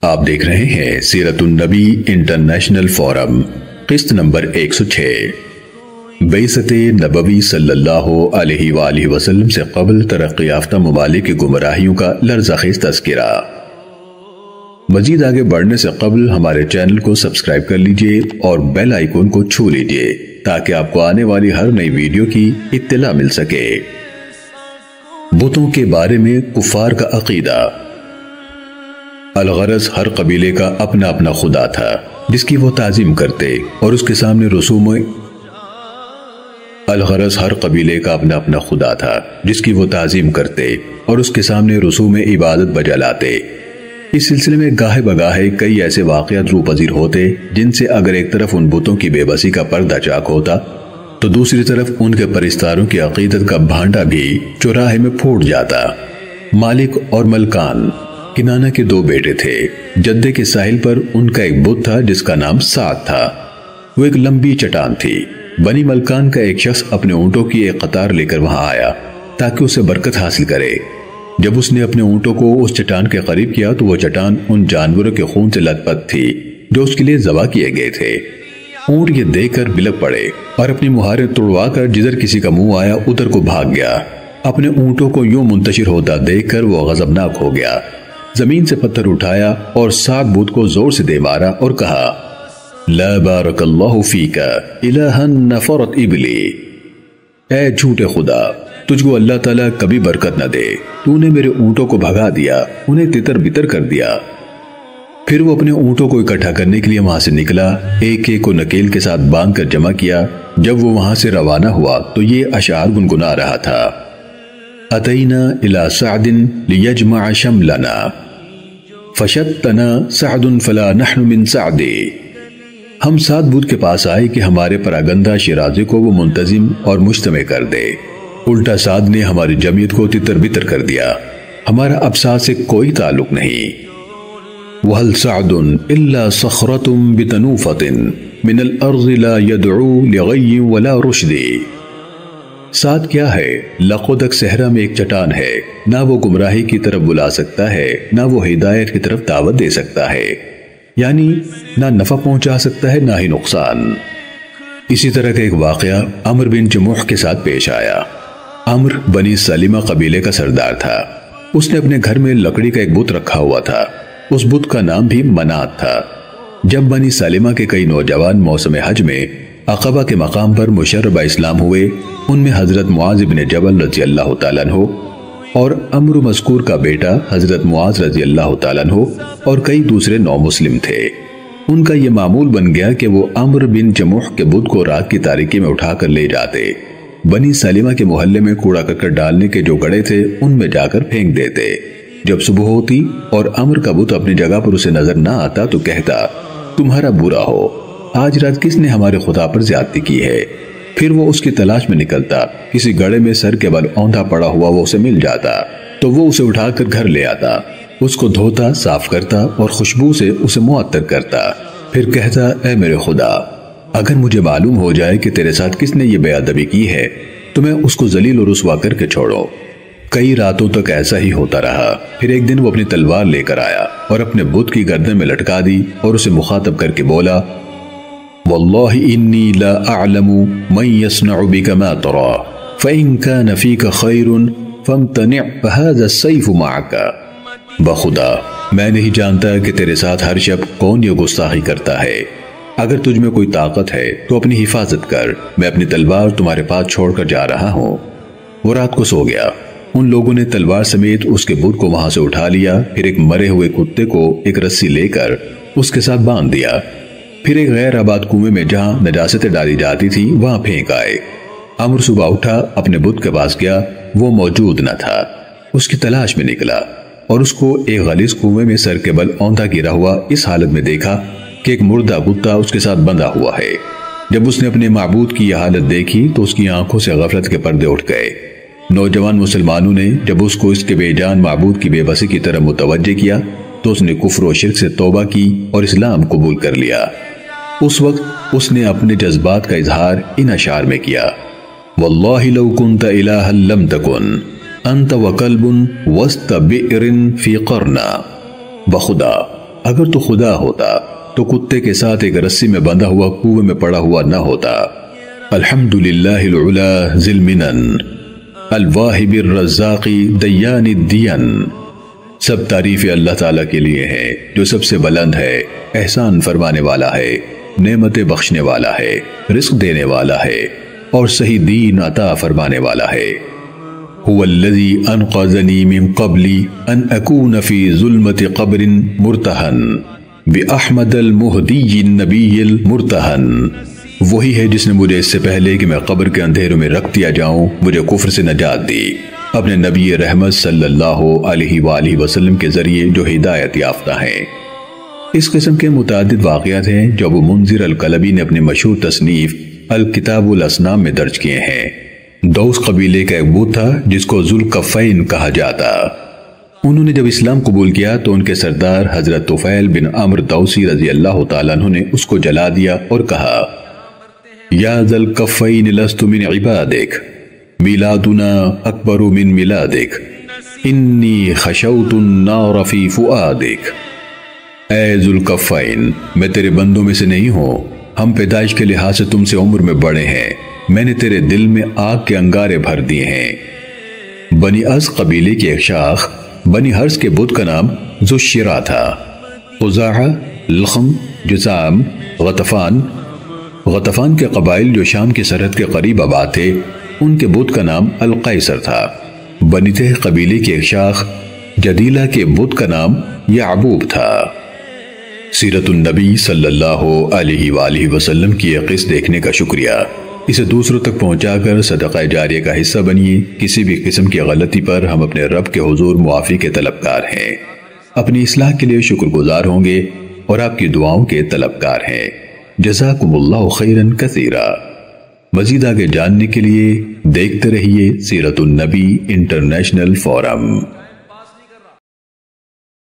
آپ دیکھ رہے ہیں سیرت النبی انٹرنیشنل فورم قسط نمبر 106 بعثت نبوی صلی اللہ علیہ وآلہ وسلم سے قبل ترقی یافتہ ممالک کی گمراہیوں کا لرزہ خیز تذکرہ۔ مزید آگے بڑھنے سے قبل ہمارے چینل کو سبسکرائب کر لیجئے اور بیل آئیکن کو چھو لیجئے تاکہ آپ کو آنے والی ہر نئی ویڈیو کی اطلاع مل سکے۔ بتوں کے بارے میں کفار کا عقیدہ۔ الغرض ہر قبیلے کا اپنا اپنا خدا تھا جس کی وہ تعظیم کرتے اور اس کے سامنے رسوم عبادت بجا لاتے۔ اس سلسلے میں گاہے بگاہے کئی ایسے واقعات رو پذیر ہوتے جن سے اگر ایک طرف ان بتوں کی بے بسی کا پردہ چاک ہوتا تو دوسری طرف ان کے پرستاروں کی عقیدت کا بھانڈا بھی چوراہے میں پھوٹ جاتا۔ مالک اور ملکان کنانہ کے دو بیٹے تھے۔ جدے کے ساحل پر ان کا ایک بت تھا جس کا نام سعد تھا۔ وہ ایک لمبی چٹان تھی۔ بنی ملکان کا ایک شخص اپنے اونٹوں کی ایک قطار لے کر وہاں آیا تاکہ اسے برکت حاصل کرے۔ جب اس نے اپنے اونٹوں کو اس چٹان کے قریب کیا تو وہ چٹان ان جانوروں کے خون سے لت پت تھی جو اس کے لیے ذبح کیے گئے تھے۔ اونٹ یہ دیکھ کر بلک پڑے اور اپنی مہاریں توڑوا کر جدھر کسی کا منہ آیا ادھر کو بھاگ گیا۔ اپنے اونٹوں کو یوں منتشر ہوتا دیکھ کر وہ غضبناک ہو گیا۔ زمین سے پتھر اٹھایا اور سعد بت کو زور سے دے مارا اور کہا لا بارک اللہ فیک الہا نفرت ابلی، اے جھوٹے خدا تجھ کو اللہ تعالیٰ کبھی برکت نہ دے، تو نے میرے اونٹوں کو بھگا دیا، انہیں تتر بتر کر دیا۔ پھر وہ اپنے اونٹوں کو اکٹھا کرنے کے لیے وہاں سے نکلا، ایک ایک کو نکیل کے ساتھ باندھ کر جمع کیا۔ جب وہ وہاں سے روانہ ہوا تو یہ اشعار گنگنا رہا تھا۔ اتینا الی سعد لیجمع شملنا فشتنا سعد فلا نحن من سعد، ہم سعد بت کے پاس آئے کہ ہمارے پراگندہ شیرازے کو وہ منتظم اور مجتمع کر دے، الٹا سعد نے ہماری جمعیت کو تتر بتر کر دیا، ہمارا اب سعد سے کوئی تعلق نہیں۔ وَهَلْ سَعْدٌ إِلَّا صَخْرَةٌ بِتَنُوفَةٍ مِنَ الْأَرْضِ لَا يَدْعُو لِغَيٍّ وَلَا رُشْدٍ، سعد کیا ہے؟ لقودک صحرا میں ایک چٹان ہے، نہ وہ گمراہی کی طرف بلا سکتا ہے نہ وہ ہدایت کی طرف دعوت دے سکتا ہے، یعنی نہ نفع پہنچا سکتا ہے نہ ہی نقصان۔ اسی طرح کا ایک واقعہ عمر بن جموح کے ساتھ پیش آیا۔ عمر بنی سلمہ قبیلے کا سردار تھا۔ اس نے اپنے گھر میں لکڑی کا ایک بت رکھا ہوا تھا، اس بت کا نام بھی منات تھا۔ جب بنی سلمہ کے کئی نوجوان موسم حج میں عقبہ کے مقام پر مشرب اسلام ہوئے، ان میں حضرت معاذ بن جبل رضی اللہ تعالیٰ عنہ اور عمرو مذکور کا بیٹا حضرت معاذ رضی اللہ تعالیٰ عنہ اور کئی دوسرے نو مسلم تھے۔ ان کا یہ معمول بن گیا کہ وہ عمر بن جموح کے بت کو رات کی تاریکی میں اٹھا کر لے جاتے، بنی سلمہ کے محلے میں کوڑا کرکٹ ڈالنے کے جو گڑے تھے ان میں جا کر پھینک دیتے۔ جب صبح ہوتی اور عمر کا بت اپنی جگہ پر اسے نظر نہ آتا تو کہتا تمہارا برا ہو، آج رات کس نے ہمارے خدا پر زیادتی کی ہے؟ پھر وہ اس کی تلاش میں نکلتا، کسی گڑے میں سر کے بل اوندھا پڑا ہوا وہ اسے مل جاتا تو وہ اسے اٹھا کر گھر لے آتا، اس کو دھوتا، صاف کرتا اور خوشبو سے اسے معطر کرتا، پھر کہتا اے میرے خدا اگر مجھے معلوم ہو جائے کہ تیرے ساتھ کس نے یہ بے ادبی کی ہے تو میں اس کو ذلیل و رسوا کر کے چھوڑوں۔ کئی راتوں تک ایسا ہی ہوتا رہا۔ پھر ایک دن وہ اپنی تلوار لے کر آیا اور اپنے بت کی گردن میں لٹکا دی اور اسے مخاطب کر کے بولا واللہ انی لا اعلم من یصنع بک ما ترى فإن كان فیک خیر فامتنع فهذا السیف معک، بخدا میں نہیں جانتا کہ تیرے ساتھ ہر شب کون یہ گستاخی کرتا ہے، اگر تجھ میں کوئی طاقت ہے تو اپنی حفاظت کر، میں اپنی تلوار تمہارے پاس چھوڑ کر جا رہا ہوں۔ وہ رات کو سو گیا۔ ان لوگوں نے تلوار سمیت اس کے بت کو وہاں سے اٹھا لیا، پھر ایک مرے ہوئے کتے کو ایک رسی لے کر اس کے ساتھ باندھ دیا، پھر ایک غیر آباد کنویں میں جہاں نجاستیں ڈالی جاتی تھی وہاں پھینک آئے۔ عمر صبح اٹھا، اپنے بت کے پاس گیا، وہ موجود نہ تھا۔ اس کی تلاش میں نکلا اور اس کو ایک غلیظ کنویں میں سر کے بل اوندھا گرا ہوا اس حالت میں دیکھا کہ ایک مردہ کتا اس کے ساتھ بندھا ہوا ہے۔ جب اس نے اپنے معبود کی یہ حالت دیکھی تو اس کی آنکھوں سے غفلت کے پردے اٹھ گئے۔ نوجوان مسلمانوں نے جب اس کو اس کے بے جان معبود کی بے بسی کی طرف متوجہ کیا تو اس نے کفر و شرک سے توبہ کی اور اسلام قبول کر لیا۔ اس وقت اس نے اپنے جذبات کا اظہار ان اشعار میں کیا واللہ لو کنت الہا لم تکن انت وکلب وسط بئر فی قرنا، بخدا اگر تو خدا ہوتا تو کتے کے ساتھ ایک رسی میں بندھا ہوا کنویں میں پڑا ہوا نہ ہوتا۔ الحمدللہ العلا ذی المنن الواہب الرزاق دیان الدین۔ سب تعریف اللہ تعالیٰ کے لیے ہے جو سب سے بلند ہے، احسان فرمانے والا ہے، نعمتیں بخشنے والا ہے، رزق دینے والا ہے اور صحیح دین عطا فرمانے والا ہے۔ هو الذی انقذنی من قبل ان اکون فی ظلمت قبر مرتہن باحمد المہدی النبی المرتہن۔ وہی ہے جس نے مجھے اس سے پہلے کہ میں قبر کے اندھیروں میں رکھ دیا جاؤں مجھے کفر سے نجات دی، اپنے نبی رحمت صلی اللہ علیہ وآلہ وسلم کے ذریعے جو ہدایت یافتہ ہیں۔ اس قسم کے متعدد واقعات ہیں جو ابو منذر الکلبی نے اپنی مشہور تصنیف الکتاب الاسنام میں درج کیے ہیں۔ دوس قبیلے کا ایک بت تھا جس کو ذوالکفین کہا جاتا۔ انہوں نے جب اسلام قبول کیا تو ان کے سردار حضرت طفیل بن عمرو دوسی رضی اللہ تعالیٰ عنہ نے اس کو جلا دیا اور کہا، یا ذوالکفین لست من عبادک میلادنا اکبر من میلادک انی خشوت النار فی فؤادک۔ اے ذوالکفین، میں تیرے بندوں میں سے نہیں ہوں، ہم پیدائش کے لحاظ سے تم سے عمر میں بڑے ہیں، میں نے تیرے دل میں آگ کے انگارے بھر دیے ہیں۔ بنی از قبیلے کی ایک شاخ بنی ہرس کے بت کا نام ذوالشرا تھا۔ خزاعہ، لخم، جذام، غطفان کے قبائل جو شام کی سرحد کے قریب آباد تھے ان کے بت کا نام القیصر تھا۔ بنی تہ قبیلے کی ایک شاخ جدیلہ کے بت کا نام یعبوب تھا۔ سیرت النبی صلی اللہ علیہ وآلہ وسلم کی یہ قصہ دیکھنے کا شکریہ۔ اسے دوسروں تک پہنچا کر صدقہ جاریہ کا حصہ بنیے۔ کسی بھی قسم کی غلطی پر ہم اپنے رب کے حضور معافی کے طلبگار ہیں، اپنی اصلاح کے لیے شکر گزار ہوں گے اور آپ کی دعاؤں کے طلبگار ہیں۔ جزاکم اللہ خیرا کثیرا۔ مزید آگے جاننے کے لیے دیکھتے رہیے سیرت النبی انٹرنیشنل فورم۔